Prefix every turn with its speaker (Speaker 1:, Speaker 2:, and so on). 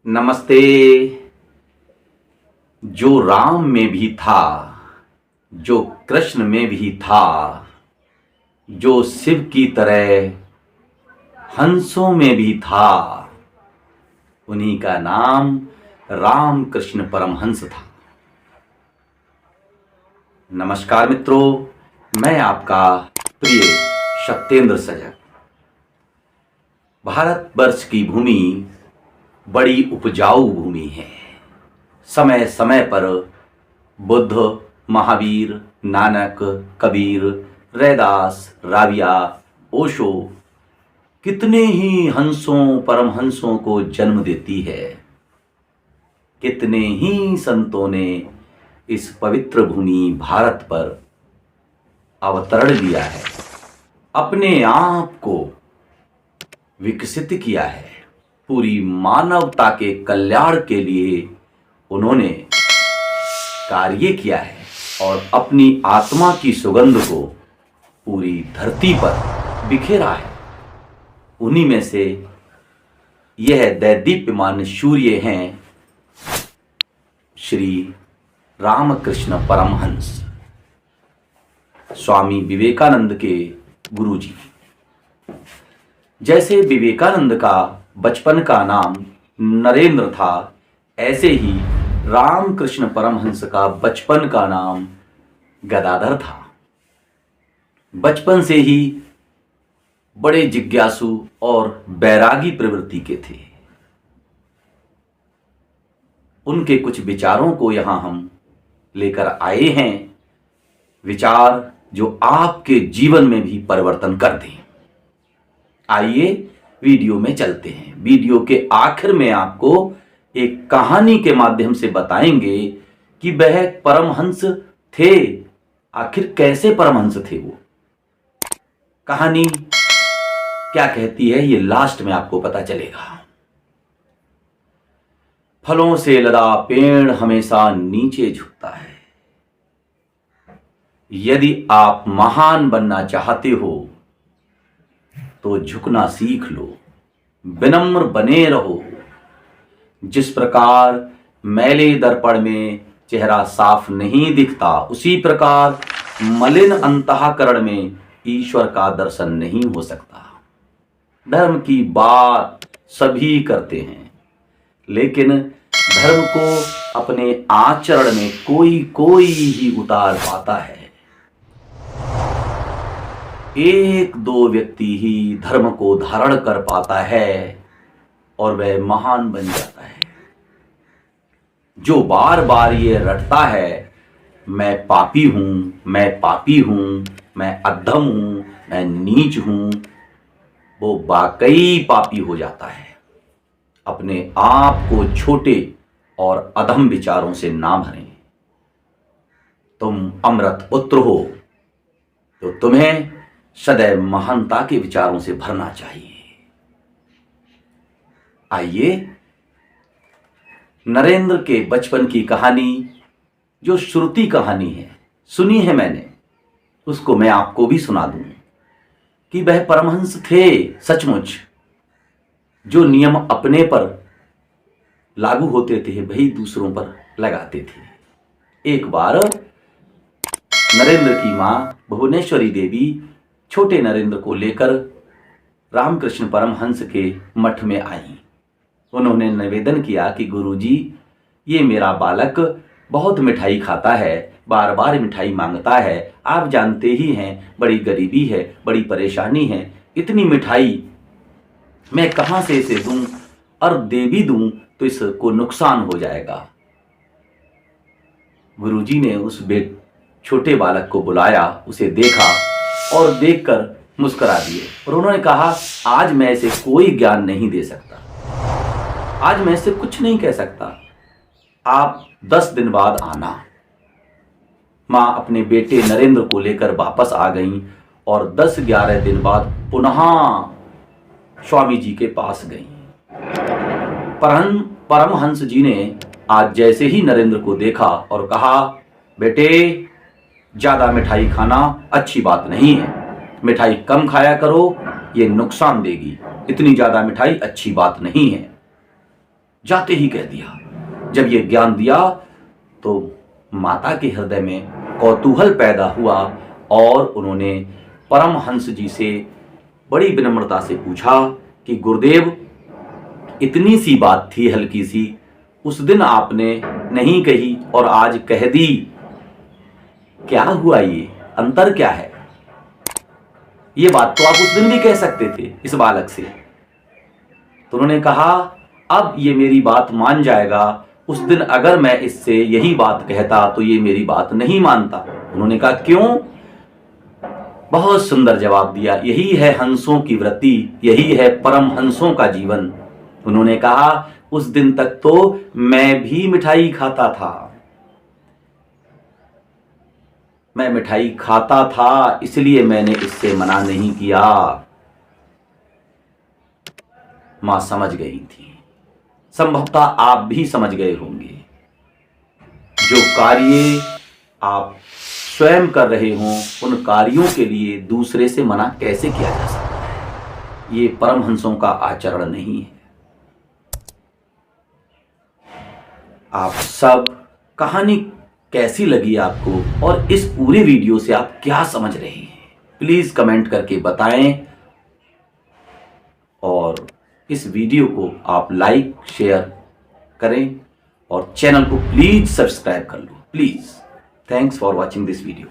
Speaker 1: नमस्ते। जो राम में भी था, जो कृष्ण में भी था, जो शिव की तरह हंसों में भी था, उन्हीं का नाम राम कृष्ण परमहंस था। नमस्कार मित्रों, मैं आपका प्रिय सत्येंद्र सजग। भारतवर्ष की भूमि बड़ी उपजाऊ भूमि है। समय समय पर बुद्ध, महावीर, नानक, कबीर, रैदास, राविया, ओशो कितने ही हंसों परमहंसों को जन्म देती है। कितने ही संतों ने इस पवित्र भूमि भारत पर अवतरण लिया है, अपने आप को विकसित किया है। पूरी मानवता के कल्याण के लिए उन्होंने कार्य किया है और अपनी आत्मा की सुगंध को पूरी धरती पर बिखेरा है। उन्हीं में से यह दैदीप्यमान सूर्य हैं श्री रामकृष्ण परमहंस, स्वामी विवेकानंद के गुरुजी। जैसे विवेकानंद का बचपन का नाम नरेंद्र था, ऐसे ही रामकृष्ण परमहंस का बचपन का नाम गदाधर था। बचपन से ही बड़े जिज्ञासु और बैरागी प्रवृत्ति के थे। उनके कुछ विचारों को यहां हम लेकर आए हैं, विचार जो आपके जीवन में भी परिवर्तन कर दें। आइए वीडियो में चलते हैं। वीडियो के आखिर में आपको एक कहानी के माध्यम से बताएंगे कि वह परमहंस थे। आखिर कैसे परमहंस थे वो, कहानी क्या कहती है, ये लास्ट में आपको पता चलेगा। फलों से लदा पेड़ हमेशा नीचे झुकता है। यदि आप महान बनना चाहते हो तो झुकना सीख लो, विनम्र बने रहो। जिस प्रकार मैले दर्पण में चेहरा साफ नहीं दिखता, उसी प्रकार मलिन अंतःकरण में ईश्वर का दर्शन नहीं हो सकता। धर्म की बात सभी करते हैं, लेकिन धर्म को अपने आचरण में कोई ही उतार पाता है। एक दो व्यक्ति ही धर्म को धारण कर पाता है और वह महान बन जाता है। जो बार बार ये रटता है, मैं पापी हूं, मैं पापी हूं, मैं अधम हूं, मैं नीच हूं, वो वाकई पापी हो जाता है। अपने आप को छोटे और अधम विचारों से ना भरें। तुम अमृत पुत्र हो तो तुम्हें सदैव महानता के विचारों से भरना चाहिए। आइए नरेंद्र के बचपन की कहानी, जो श्रुति कहानी है, सुनी है मैंने, उसको मैं आपको भी सुना दूं कि वह परमहंस थे सचमुच। जो नियम अपने पर लागू होते थे वही दूसरों पर लगाते थे। एक बार नरेंद्र की मां भुवनेश्वरी देवी छोटे नरेंद्र को लेकर रामकृष्ण परमहंस के मठ में आई। उन्होंने निवेदन किया कि गुरुजी, ये मेरा बालक बहुत मिठाई खाता है, बार बार मिठाई मांगता है। आप जानते ही हैं, बड़ी गरीबी है, बड़ी परेशानी है, इतनी मिठाई मैं कहां से इसे दूं, और दे भी दूं तो इसको नुकसान हो जाएगा। गुरुजी ने उस छोटे बालक को बुलाया, उसे देखा और देखकर मुस्कुरा दिए और उन्होंने कहा, आज मैं इसे कोई ज्ञान नहीं दे सकता, आज मैं इसे कुछ नहीं कह सकता, आप 10 दिन बाद आना। मां अपने बेटे नरेंद्र को लेकर वापस आ गईं और 10-11 दिन बाद पुनः स्वामी जी के पास गईं। परमहंस जी ने आज जैसे ही नरेंद्र को देखा और कहा, बेटे, ज्यादा मिठाई खाना अच्छी बात नहीं है, मिठाई कम खाया करो, ये नुकसान देगी, इतनी ज्यादा मिठाई अच्छी बात नहीं है। जाते ही कह दिया। जब ये ज्ञान दिया तो माता के हृदय में कौतूहल पैदा हुआ और उन्होंने परमहंस जी से बड़ी विनम्रता से पूछा कि गुरुदेव, इतनी सी बात थी हल्की सी, उस दिन आपने नहीं कही और आज कह दी, क्या हुआ, ये अंतर क्या है? ये बात तो आप उस दिन भी कह सकते थे इस बालक से। तो उन्होंने कहा, अब ये मेरी बात मान जाएगा, उस दिन अगर मैं इससे यही बात कहता तो ये मेरी बात नहीं मानता। उन्होंने कहा, क्यों? बहुत सुंदर जवाब दिया, यही है हंसों की वृत्ति, यही है परम हंसों का जीवन। उन्होंने कहा, उस दिन तक तो मैं भी मिठाई खाता था, मैं मिठाई खाता था, इसलिए मैंने इससे मना नहीं किया। मां समझ गई थी, संभवतः आप भी समझ गए होंगे। जो कार्य आप स्वयं कर रहे हों, उन कार्यों के लिए दूसरे से मना कैसे किया जा सकता है? ये परमहंसों का आचरण नहीं है। आप सब, कहानी कैसी लगी आपको और इस पूरे वीडियो से आप क्या समझ रहे हैं, प्लीज कमेंट करके बताएं। और इस वीडियो को आप लाइक शेयर करें और चैनल को प्लीज सब्सक्राइब कर लो, please. Thanks for watching this video.